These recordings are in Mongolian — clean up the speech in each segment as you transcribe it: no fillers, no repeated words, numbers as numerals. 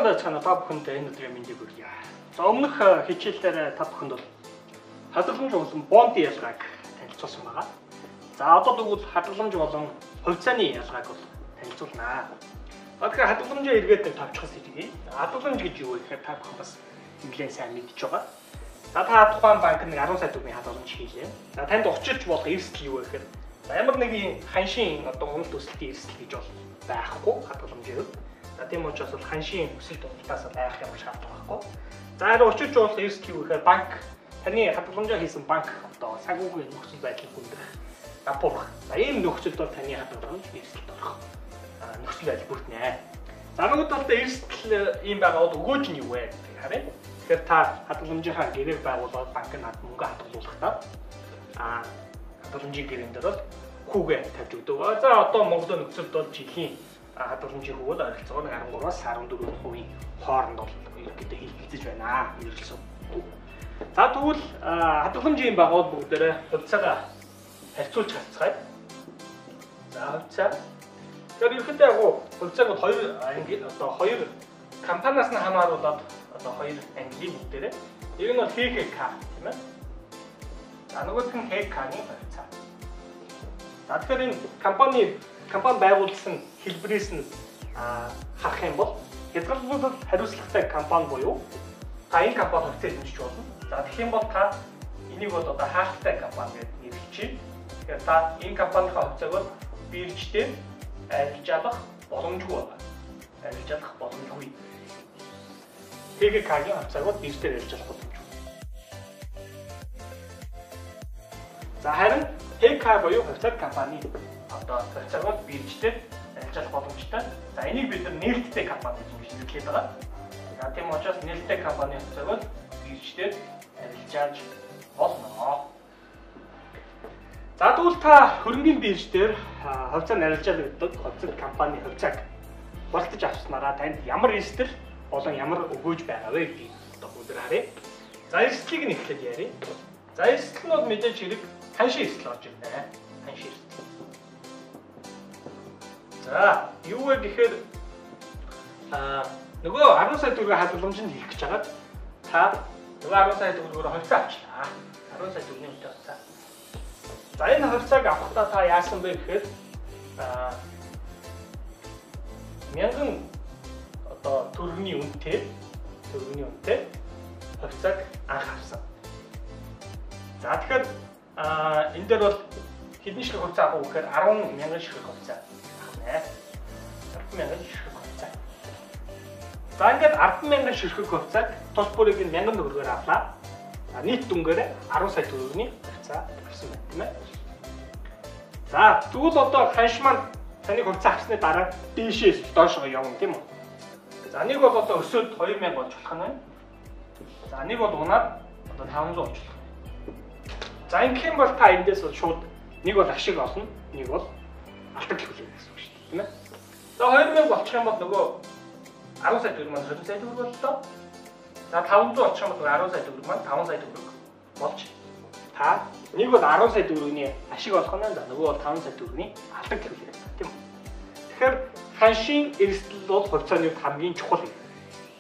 Сайн байцгаана та бүхэнд энэ өдрийн мэндийг хүргье. За өмнөх хичээлээр та бүхэнд бол хадгаламж болон бондын ялгааг танилцуулсан байгаа. За одоо тэгвэл хадгаламж болон хувьцааны ялгааг бол танилцуулнаа. Тэгэхээр хадгаламжаа эргээд тавьчихсан хэлье. Хадгаламж гэж юу вэ гэхээр та бүхэн бас нэлээд сайн мэдж байгаа. За та тухайн банк нэг 10 сая төгрөгийн хадгаламж хийлээ. За танд учирч болох эрсдэл юу вэ гэхээр ямар нэгэн ханшийн одоо үнэлт төсөлтийн эрсдэл гэж бол байхгүй хадгаламжийн. За тийм учраас бол ханшийн өсөлт уналтаас айх ямар шаардлага байхгүй. За харин учирч болох эрсдэл юу гэхээр банк таны хадгаламжаа хийсэн банк одоо санхүүгийн нөхцөл байдлыг хүндэх рапорт. За ийм нөхцөлд бол таны хадгаламж эрсдэлд орох нөхцөл байдал бүрднэ. За нөгөө талдаа эрсдэл ийм байгаа бол өгөөж нь юу вэ гэдэг харъя. Тэгэхээр та хадгаламжийнхаа гэрээг байгуулаад банк над мөнгө хадгалуулахдаа хадгаламжийн гэрээнд дээр бол хүүгээ тавьж өгдөг. За одоо Монголын нөхцөлд бол жилийн хадгаламжийн хөвөл ойролцоогоор 13-аас 14% хооронд бол ерөнхийдөө хилэгдэж байна. Хэрэгэлсэн. За тэгвэл хадгаламжийн байгууллагууд бүгдээрээ хувьцаагаа харьцуулж харцгаая. За хувьцаа. Тэгэхээр ерөнхийдөө яг хувьцааг бол хоёр компаниас нь хамааруулаад одоо хоёр англи бүгдээрээ. Нэг нь бол ХХК тийм ээ. За нөгөөх нь ХК-ны хувьцаа. За тэгэхээр энэ компани байгуулсан хэлбэрээс нь харах юм бол хязгаарлалтад хариуцлагатай компани буюу та энэ компани хувьцаа эзэмшиж болно. За тэгэх юм бол та энийг бол одоо хаалттай компани гэж нэрлэж байна. Тэгэхээр та энэ компанийнхаа хувьцааг бол бирждээ арилжаалах боломжгүй байна. Арилжаалах боломжгүй. ХКК-гийн хувьцааг бол бирждээ арилжаалах боломжгүй. За харин ХК буюу хувьцаат компани одоо хувьцааг бол бирждээ арилжаалах боломжтой. За энийг бид нээлттэй компани гэж нэрлэдэг байгаа. За тийм учраас нээлттэй компани хувьцааг бол бирждээ арилжаалж болно. За тэгвэл та хөрөнгөний бирж дээр хувьцааг арилжаалагдаг хувьцаат компани хувьцааг худалдаж авснараа танд ямар эрсдэл болон ямар өгөөж байгаа вэ гэдгийг одоо бүгд харъя. За эрсдлийг нь эхлээд ярив. За эрсдэл нь бол мэдээж хэрэг ханшийн эрсдэл орж ирнэ. Ханшийн эрсдэл. За юу вэ гэхээр нөгөө 10 сая төгрөгийн хадгаламжинд хийх гэж хагаад та нөгөө 10 сая төгрөгөөр хувьцаа авчлаа. 10 сая төгрөгийн хувьцаа. За энэ хувьцааг авахдаа та яасан бэ гэхээр 1000 одоо төгрөгийн үнэтэй хувьцааг анх авсан. За тэгэхээр энэ дээр бол хэдэн ширхэг хувьцаа авах вэ гэхээр 10,000 ширхэг хувьцаа авнаа. 10,000 ширхэг хувьцаа. За ингээд 10,000 ширхэг хувьцааг тус бүрийг 1000 төгрөгөөр авлаа. За нийт дүнгээр 10 сая төгрөгийн хувьцаа авсан байна тийм ээ. За тэгвэл одоо ханш маань таны хувьцаа авсны дараа дээшээс доошоо явна тийм үү? За нэг бол одоо өсөөд 2000 болж болох нь байна. За нэг бол унаад одоо 500 болж болох. За ингэх юм бол та эндээс бол шууд нэг бол ашиг олно, нэг бол алдагдлал хүлээнэ гэсэн үг шүү дээ, тийм ээ. За 2000 болчих юм бол нөгөө 10 сая төгрөг маань 20 сая төгрөг боллоо. За 500 болчих юм бол 10 сая төгрөг маань 5 сая төгрөг болж та нэг бол 10 сая төгрөгийн ашиг олох нь, нөгөө бол 5 сая төгрөгийн алдагдлал хүлээнэ, тийм үү? Тэгэхээр ханшийн эрсдэл бол хувьцааны хамгийн чухал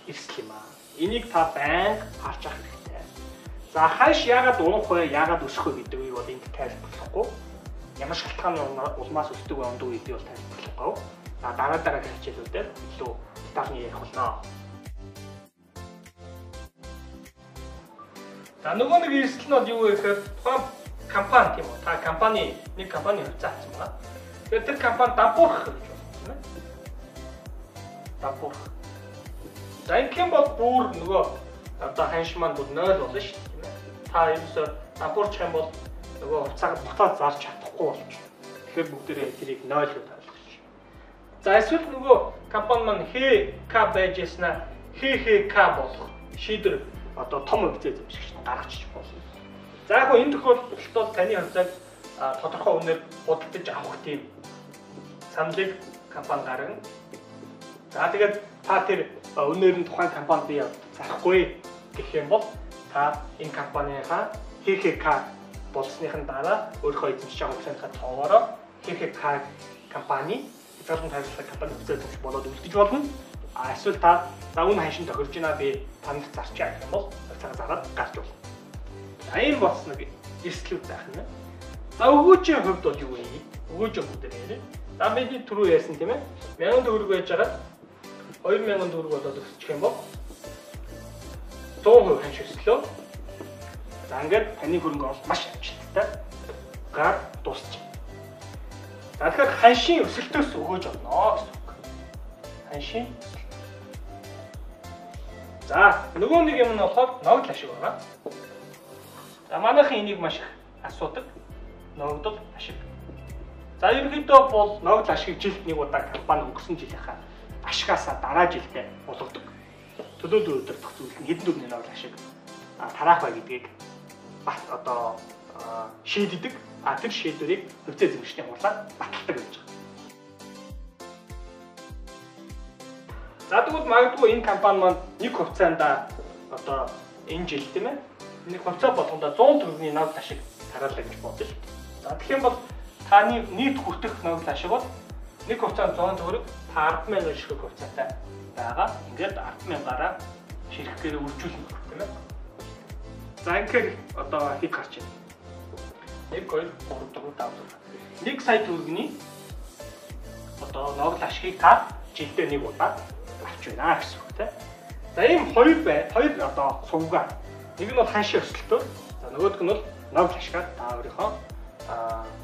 эрсдэл юм аа. Энийг та байнга харж авах хэрэгтэй. За ханш яагаад унах вэ, яагаад өсөх вэ гэдгийг бол энд тайлбарлахгүй. Ямар шалтгаан улмаас өсдөг вэ, ундаг гэдгийг бол тайлбарлахгүй. За дараагийн хичээлүүдээр илүү детальны ярих болно. За нөгөө нэг эрсдэл нь бол юу вэ гэхээр тухайн компани тийм үү? Та нэг компани хувьцаа авсан байна. Тэгэхээр тэр компани дампуурах гэж байна, тийм ээ? Дампуурах. За ингэм бол бүр нөгөө одоо ханш маань бүр 0 болно шүү дээ, тийм ээ? Та ерөөсөө дампуурчих юм бол нөгөө хувьцааг буцаад зарж чадахгүй болчих. Тэгэхээр бүгдээрээ тэрийг 0 гэж ойлгочих. За эсвэл нөгөө компани маань ХК байж яснаа ХХК болох шийдвэр одоо том хувьцаа эзэмшигч гаргачих болно. За яг энэ тохиолдолд бол таны хувьцааг тодорхой үнээр худалдаж авах тийм саналыг компани гаргана. За тэгээд та тэр үнээр нь тухайн компанид бий зарахгүй гэх юм бол та энэ компанийхаа ХХК болсныхын дараа өөрийнхөө эзэмшиж байгаа хувьцааныхаа тоогоороо ХХК компани хязгаарлалт хариуцлага компани хувьцаа эзэмших болоод үлдэж болно. Эсвэл та за үн ханшин тохирж байна би таныг зарчаа гэх юм бол цагаа зараад гарч болно. За ийм болсон нэг эрсдлүүд байх нь. За өгөөжийн хувьд бол юу вэ? Өгөөжийн хувьд дээр за бидний түрүү ярьсан тийм ээ. 1000 төгрөг байж байгаа 2000 төгрөг болоод өсчих юм бол 100% ханш өслөө. За ингээд таны хөрөнгө оруулалт маш амжилттай гар дуусчих. За тэгэхээр ханшийн өсөлтөөс өгөөж олно гэсэн үг. Ханшийн өсөлт. За нөгөө нэг юм нь болохоор ногдол ашиг байгаа. За манайхан энийг маш их асуудаг. Ногдол ашиг. За ерөнхийдөө бол ногдол ашиг жилд нэг удаа компани өнгөрсөн жилийнхаа ашигаасаа дараа жилдээ болгодог. Төлөөлөл өдөртөх зүйл нь хэдэн төгрөгийн ногдол ашиг тараах бай гэдгийг бат одоо шийддэг. Тэр шийдвэрийг хөвцөө эзэмшигчдийн хурлаар баталдаг гэж байна. За тэгвэл магадгүй энэ компани маань нэг хувьцаанд одоо энэ жил тийм ээ нэг хувьцаа болгондоо 100 төгрөгийн ногдол ашиг тараалаа гэж бодъё. За тэгэх юм бол таны нийт хүртэх ногдол ашиг бол нэг хувьцаанд 100 төгрөг 100000 ширхэг хувьцаатай байгаа. Ингээд 100000-аараа ширхгээр үржүүлнэ тийм ээ. За ингээд одоо хэд гарч байна? 1 2 3 4 5 1 сая төгрөгийн одоо ногдол ашигыг та жилдээ нэг удаа авч байна гэсэн үг тийм. За ийм хоёр одоо сувга. Нэг нь бол ханшийн өсөлтөө. За нөгөөх нь бол ногдол ашигаар та өөрийнхөө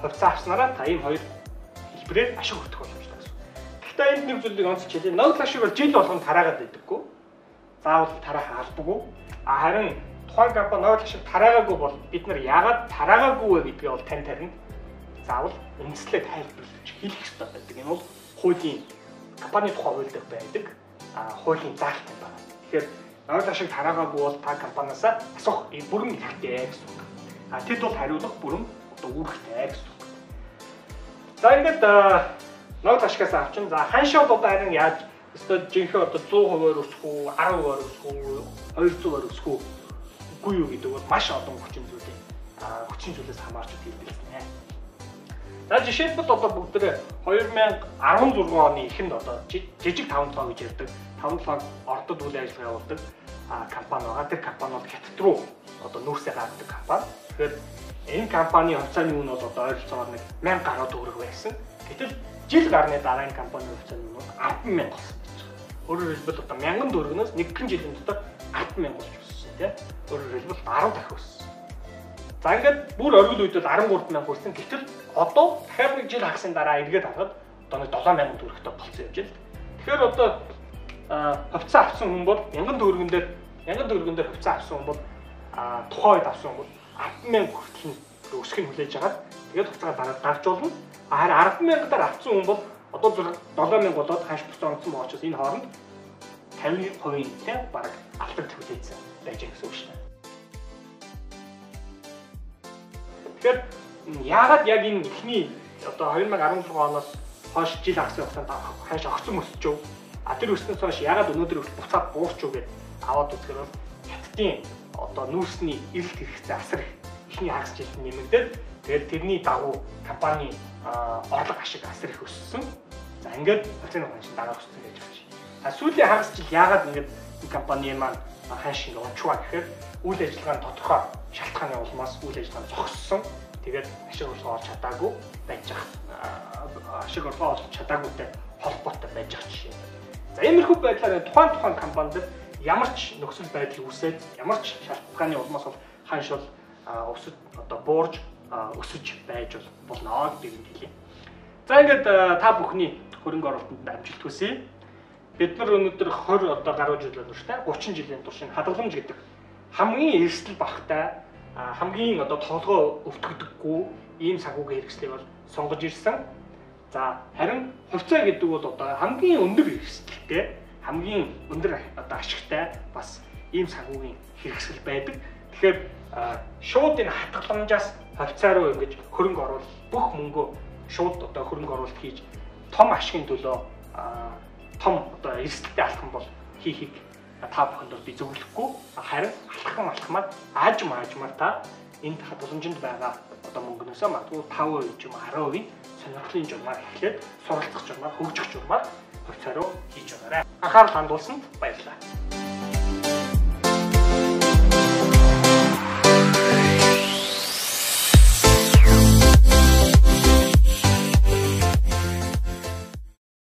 хувьцаа авснараа та ийм хоёр хэлбэрээр ашиг хүртэх боломжтой гэсэн. Гэхдээ энд нэг зүйлийг онцлж хэлье. Ногдол ашиг бол жил болгоно тараагаад байдаггүй. Заавал тараах албагүй. Харин тухайн компани ногдол ашиг тараагаагүй бол бид нар яагаад тараагаагүй вэ гэдгээ бол тань тарина. Заавал үндэслэлээ тайлбарлаж хэлэх хэрэгтэй байдаг. Энэ бол хуулийн компани тухай хууль дээр байдаг. Хуулийн заалт юм байна. Тэгэхээр ногдол ашиг тараагаагүй бол та компаниас асуух бүрэн хэрэгтэй гэсэн үг. Тэд бол хариулах бүрэн одоо үүрэгтэй гэсэн үг. За ингээд ногдол ашигаас авчин. За ханшаа бол одоо харин яаж өстой жинхэнэ одоо 100%-аар өсөх үү, 10%-аар өсөх үү, 200%-аар өсөх үү үгүй юу гэдэг бол маш олон хүчин зүйлээс хамаарч хэлбэлсэн. За жишээлбэл одоо бүгд 2016 оны эхэнд одоо жижиг 5 тоо гэж ярьдаг 5 тоо ордод үйл ажиллагаа явуулдаг компани байгаа. Тэр компани бол хятад руу одоо нүүрсээ гаргадаг компани. Тэгэхээр энэ компани хувьцааны үн бол одоо ойролцоогоор нэг 1000 гаруй төгрөг байсан. Гэтэл жил гарны дараа энэ компани хувьцааны үн 100000 болсон. Өөрөөр хэлбэл одоо 1000 төгрөгнөөс нэг жилийн дотор 100000 болж өссөн тийм. Өөрөөр хэлбэл 10 дахин өссөн. За ингээд бүр оргил үед бол 13000 хүрсэн. Гэтэл одоо дахиад нэг жил хагасны дараа эргээд харахад одоо нэг 7000 төгрөгтэй болцсон явж байна. Тэгэхээр одоо хувьцаа авсан хүн бол 1000 төгрөгөн дээр хувьцаа авсан хүн бол тухайн үед авсан хүн бол 100000 хүртэл өсгөх нь хүлээж агаад тэгээд хувьцаа дараад гарч болно. Харин 100000-аар авсан хүн бол одоо 7000 болоод ханш буцаа онцсон байгаа учраас энэ хооронд 50% тийм бараг алтан төлөөцсөн байж байгаа гэсэн үг шүү дээ. Тэгэхээр яагаад яг энэ ихний одоо 2016 оноос хойш жил хагасны хугацаанд ханш огцон өсөж өв. Тэр өснөөс хойш яагаад өнөөдөр буцаад буурч үгээд аваад үзэхээр бол хятадын одоо нүүрсний эрэлт хэрэгцээ асар ихний хагас жилд нэмэгдээд тэгээд тэрний дагуу компани орлого ашиг асар их өссөн. За ингээд хувьцааны ханш дараа өссөн гэж байна. Сүүлийн хагас жил яагаад ингээд энэ компани маань ханш ингэ унчваа гэхээр үйл ажиллагааны тодорхой шалтгааны улмаас үйл ажиллагаа зогссон. Тэгээд ашиг орлого олж чадаагүй байж байгаа. Ашиг орлого олж чадаагүйтэй холбоотой байж байгаа жишээ. За иймэрхүү байдлаар тухайн компанид ямар ч нөхцөл байдал үүсээд ямар ч шалтгааны улмаас бол ханш бол өсөж одоо буурж өсөж байж болно гэдэг нь хэлье. За ингээд та бүхний хөрөнгө оруулалтанд амжилт хүсье. Бид нар өнөөдөр 20 одоо гаруй жил өнөртэй 30 жилийн турш хадгаламж гэдэг хамгийн эрсдэл багтай хамгийн одоо толгой өвтгдөггүй ийм санхүүгийн хэрэгслийг бол сонгож ирсэн. За харин хувьцаа гэдэг бол одоо хамгийн өндөр эрсдэлтэй, хамгийн өндөр одоо ашигтай бас ийм санхүүгийн хэрэгсэл байдаг. Тэгэхээр шууд энэ хадгаламжаас хувьцаа руу ингэж хөрөнгө оруулалт бүх мөнгөө шууд одоо хөрөнгө оруулалт хийж том ашигын төлөө том одоо эрсдэлтэй алхам бол хийхийг та бүхэнд бол би зөвлөхгүй. Харин алхмаар аажмаар та энд хадгаламжинд байгаа одоо мөнгнөөсөө магадгүй 5% ч юм уу 10% сонирхлын журмаар эхлээд суралцах журмаар хөгжих журмаар хуцааруу хийж байгаарай. Анхаарал хандуулсанд баярлалаа.